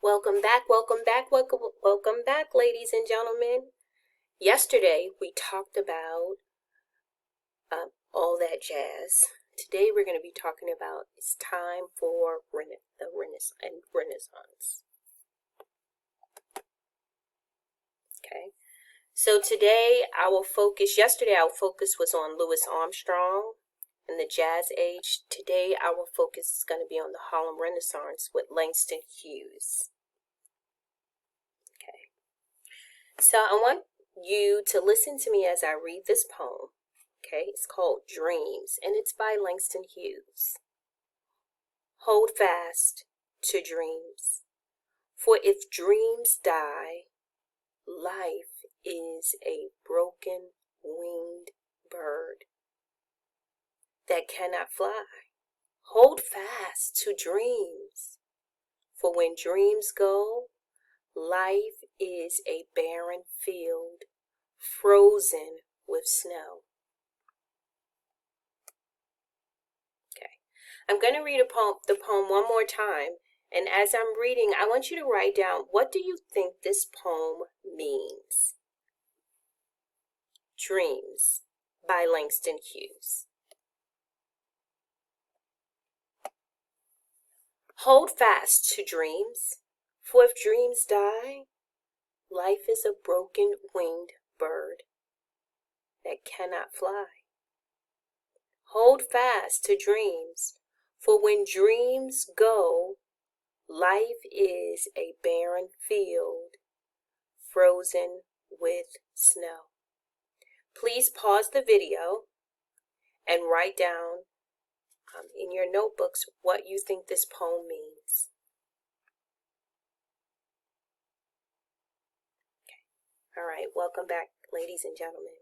Welcome back, ladies and gentlemen. Yesterday, we talked about all that jazz. Today, we're going to be talking about it's time for the Renaissance. Okay. So today, yesterday our focus was on Louis Armstrong and the Jazz Age. Today, our focus is going to be on the Harlem Renaissance with Langston Hughes. Okay. So I want you to listen to me as I read this poem. Okay, it's called Dreams, and it's by Langston Hughes. Hold fast to dreams, for if dreams die, life is a broken winged bird that cannot fly. Hold fast to dreams, for when dreams go, life is a barren field frozen with snow. I'm going to read the poem one more time, and as I'm reading, I want you to write down, what do you think this poem means? Dreams by Langston Hughes. Hold fast to dreams, for if dreams die, life is a broken winged bird that cannot fly. Hold fast to dreams, for when dreams go, life is a barren field frozen with snow. Please pause the video and write down in your notebooks what you think this poem means. Okay. All right, welcome back, ladies and gentlemen.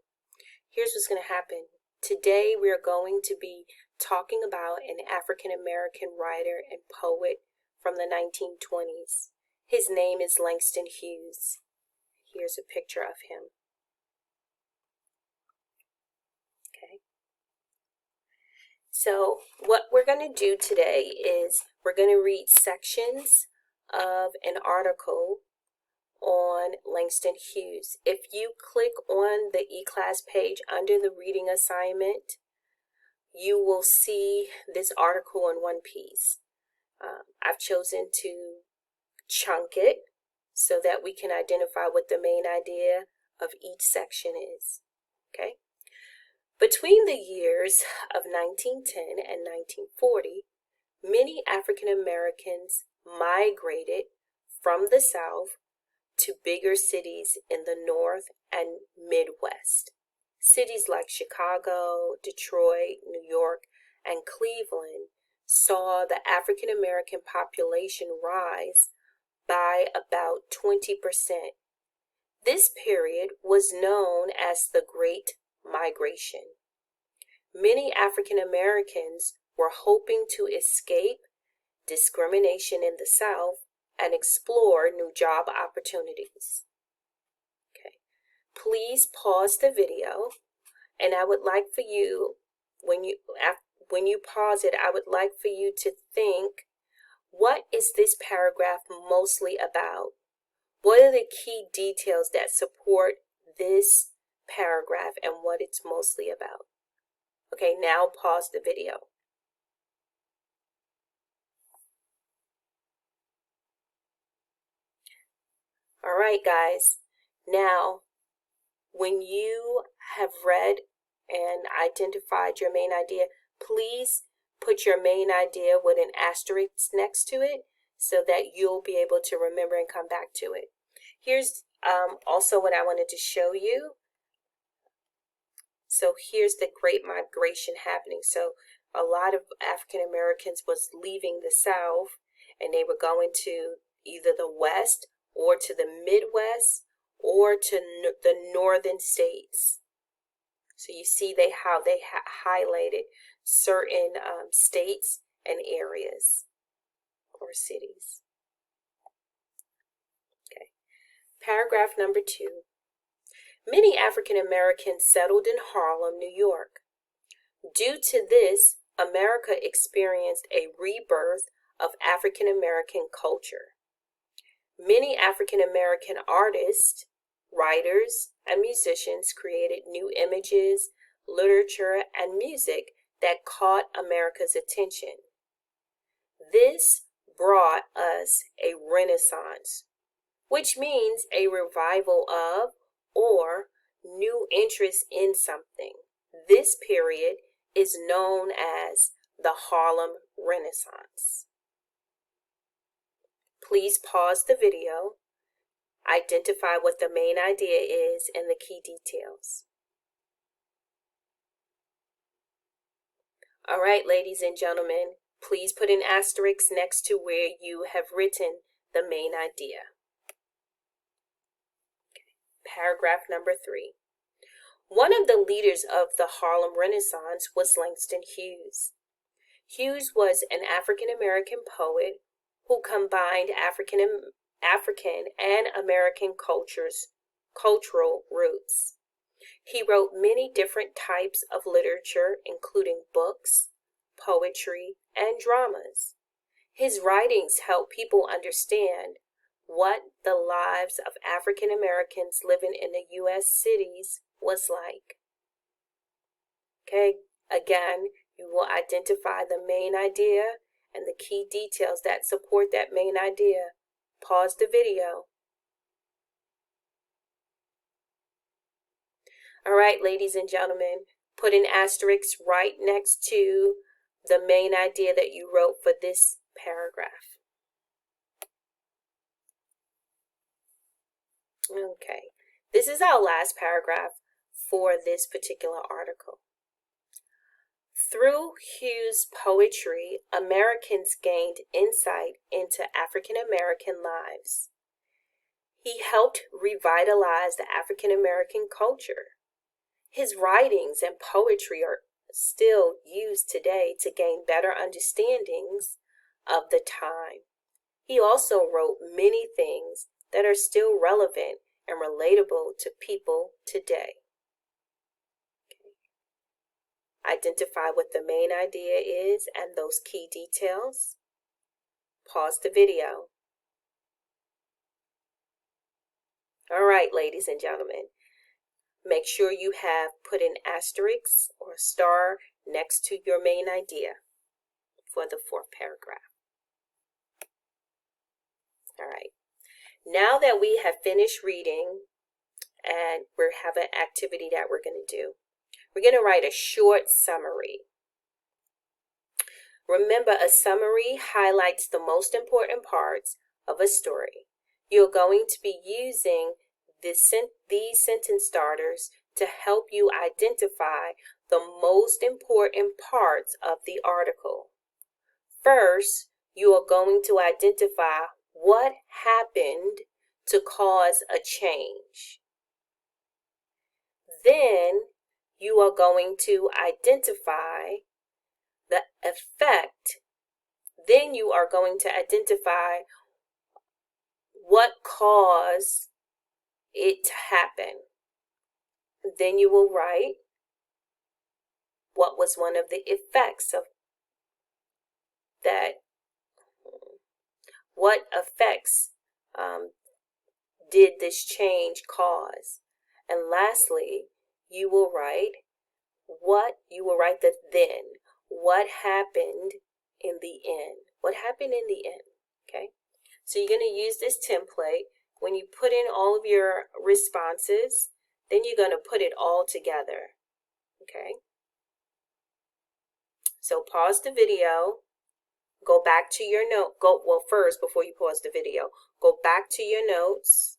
Here's what's going to happen. Today we are going to be talking about an African American writer and poet from the 1920s. His name is Langston Hughes. Here's a picture of him. Okay. So what we're going to do today is we're going to read sections of an article on Langston Hughes. If you click on the eClass page under the reading assignment, you will see this article in one piece. I've chosen to chunk it so that we can identify what the main idea of each section is. Okay? Between the years of 1910 and 1940, many African Americans migrated from the South to bigger cities in the North and Midwest. Cities like Chicago, Detroit, New York, and Cleveland saw the African American population rise by about 20%. This period was known as the Great Migration. Many African Americans were hoping to escape discrimination in the South and explore new job opportunities. Okay. Please pause the video, and I would like for you, when you pause it, I would like for you to think, what is this paragraph mostly about? What are the key details that support this paragraph and what it's mostly about? Okay, now pause the video. All right, guys. Now, when you have read and identified your main idea, please put your main idea with an asterisk next to it so that you'll be able to remember and come back to it. Here's also what I wanted to show you. So here's the Great Migration happening. So a lot of African Americans was leaving the South, and they were going to either the West or to the Midwest or to the northern states. So you see how they highlighted certain states and areas or cities. Okay. Paragraph number 2. Many African Americans settled in Harlem, New York. Due to this, America experienced a rebirth of African American culture. Many African American artists, writers, and musicians created new images, literature, and music that caught America's attention. This brought us a renaissance, which means a revival of or new interest in something. This period is known as the Harlem Renaissance. Please pause the video, identify what the main idea is and the key details. All right, ladies and gentlemen, please put an asterisk next to where you have written the main idea. Paragraph number 3. One of the leaders of the Harlem Renaissance was Langston Hughes. Hughes was an African American poet who combined African and American cultural roots. He wrote many different types of literature, including books, poetry, and dramas. His writings help people understand what the lives of African Americans living in the U.S. cities was like. Okay, again, you will identify the main idea and the key details that support that main idea. Pause the video. All right, ladies and gentlemen, put an asterisk right next to the main idea that you wrote for this paragraph. Okay, this is our last paragraph for this particular article. Through Hughes' poetry, Americans gained insight into African American lives. He helped revitalize the African American culture. His writings and poetry are still used today to gain better understandings of the time. He also wrote many things that are still relevant and relatable to people today. Identify what the main idea is and those key details. Pause the video. All right, ladies and gentlemen, make sure you have put an asterisk or a star next to your main idea for the 4th paragraph. All right. Now that we have finished reading and we have an activity that we're going to do, we're going to write a short summary. Remember, a summary highlights the most important parts of a story. You're going to be using these sentence starters to help you identify the most important parts of the article. First, you are going to identify what happened to cause a change. Then you are going to identify the effect. Then you are going to identify what caused it to happen. Then you will write what was one of the effects of that. What effects did this change cause? And lastly, you will write the then. What happened in the end? What happened in the end? Okay. So you're going to use this template. When you put in all of your responses, then you're going to put it all together. Okay. So pause the video. Go back to your note. First, before you pause the video, go back to your notes.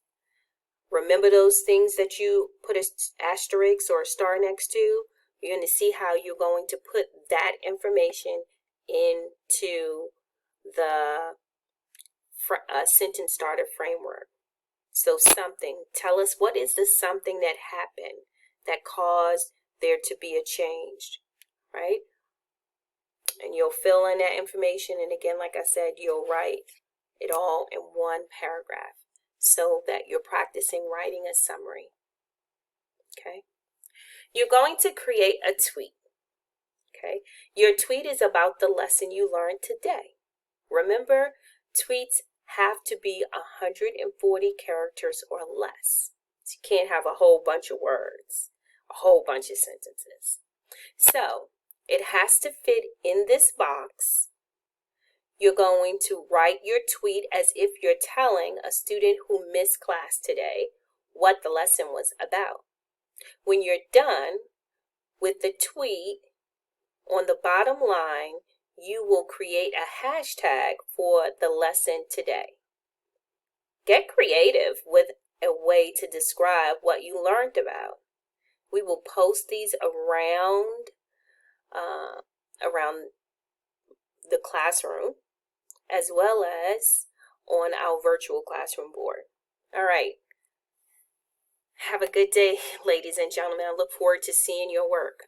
Remember those things that you put an asterisk or a star next to. You're going to see how you're going to put that information into the sentence starter framework. So tell us what is the something that happened that caused there to be a change, right? And you'll fill in that information. And again, like I said, you'll write it all in one paragraph so that you're practicing writing a summary. Okay. You're going to create a tweet. Okay. Your tweet is about the lesson you learned today. Remember, tweets have to be 140 characters or less. So you can't have a whole bunch of words, a whole bunch of sentences. So it has to fit in this box. You're going to write your tweet as if you're telling a student who missed class today what the lesson was about. When you're done with the tweet, on the bottom line, you will create a hashtag for the lesson today. Get creative with a way to describe what you learned about. We will post these around the classroom, as well as on our virtual classroom board. All right. Have a good day, ladies and gentlemen. I look forward to seeing your work.